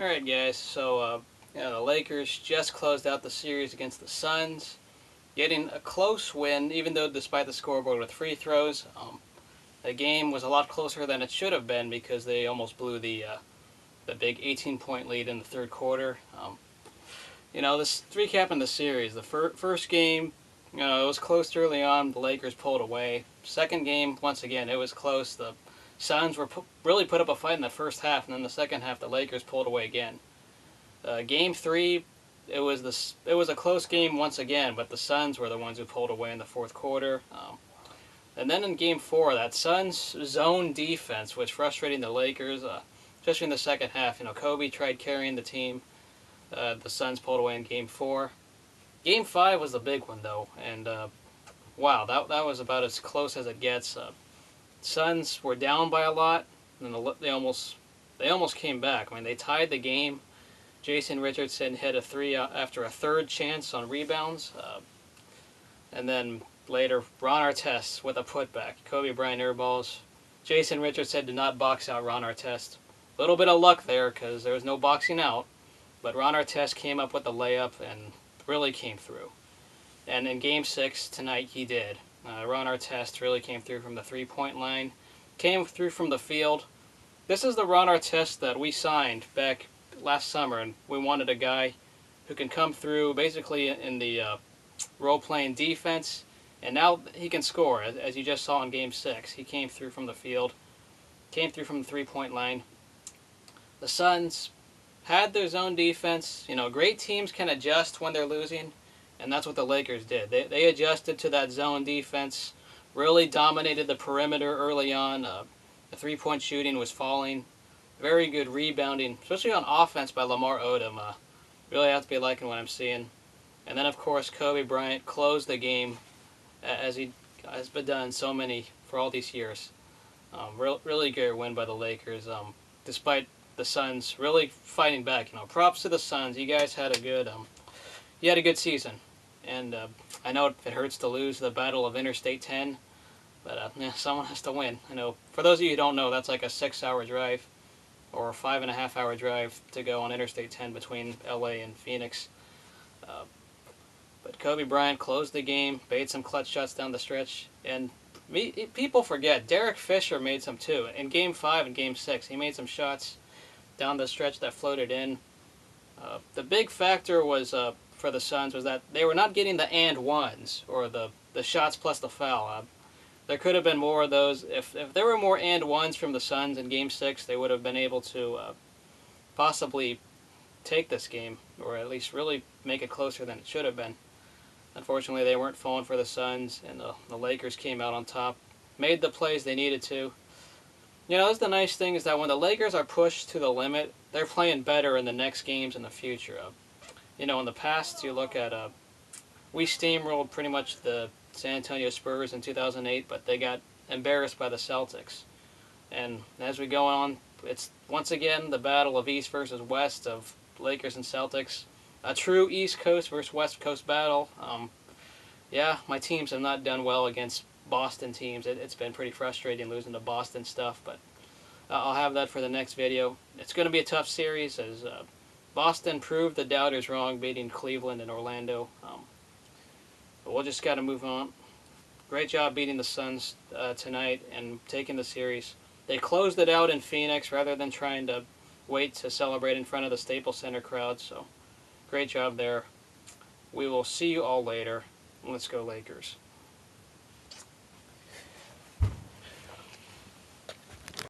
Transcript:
Alright guys, so the Lakers just closed out the series against the Suns, getting a close win, even though despite the scoreboard with free throws. The game was a lot closer than it should have been because they almost blew the big 18-point lead in the third quarter. This recapping the series, the first game, it was close early on. The Lakers pulled away. Second game, once again, it was close. The Suns really put up a fight in the first half, and then the second half, the Lakers pulled away again. Game three, it was a close game once again, but the Suns were the ones who pulled away in the fourth quarter. And then in game four, that Suns zone defense was frustrating the Lakers, especially in the second half. Kobe tried carrying the team. The Suns pulled away in game four. Game five was the big one though, and wow, that was about as close as it gets. Suns were down by a lot, and they almost came back. I mean, they tied the game. Jason Richardson hit a three after a third chance on rebounds, and then later Ron Artest with a putback. Kobe Bryant airballs. Jason Richardson did not box out Ron Artest. A little bit of luck there because there was no boxing out, but Ron Artest came up with the layup and really came through. And in Game 6 tonight, he did. Ron Artest really came through from the three-point line, came through from the field. This is the Ron Artest that we signed back last summer, and we wanted a guy who can come through basically in the role-playing defense, and now he can score, as you just saw in Game 6. He came through from the field, came through from the three-point line. The Suns had their zone defense. Great teams can adjust when they're losing, and that's what the Lakers did. They adjusted to that zone defense, really dominated the perimeter early on. The three-point shooting was falling. Very good rebounding, especially on offense by Lamar Odom. Really have to be liking what I'm seeing. And then, of course, Kobe Bryant closed the game as he has been done so many for all these years. Really good win by the Lakers, despite the Suns really fighting back. Props to the Suns. You guys had a good season. And I know it hurts to lose the Battle of Interstate 10, but someone has to win. For those of you who don't know, that's like a 6-hour drive or a 5.5-hour drive to go on Interstate 10 between LA and Phoenix. But Kobe Bryant closed the game, made some clutch shots down the stretch, and people forget, Derek Fisher made some too. In Game 5 and Game 6, he made some shots down the stretch that floated in. The big factor was for the Suns was that they were not getting the and ones, or the shots plus the foul. There could have been more of those. If there were more and ones from the Suns in Game 6, they would have been able to possibly take this game, or at least really make it closer than it should have been. Unfortunately, they weren't falling for the Suns, and the Lakers came out on top, made the plays they needed to. That's the nice thing, is that when the Lakers are pushed to the limit, they're playing better in the next games in the future. In the past, you look at, we steamrolled pretty much the San Antonio Spurs in 2008, but they got embarrassed by the Celtics. And as we go on, it's once again the battle of East versus West, of Lakers and Celtics. A true East Coast versus West Coast battle. My teams have not done well against Boston teams. It's been pretty frustrating losing to Boston stuff, but I'll have that for the next video. It's going to be a tough series, as Boston proved the doubters wrong, beating Cleveland and Orlando. But we'll just got to move on. Great job beating the Suns tonight and taking the series. They closed it out in Phoenix rather than trying to wait to celebrate in front of the Staples Center crowd, so great job there. We will see you all later. Let's go Lakers.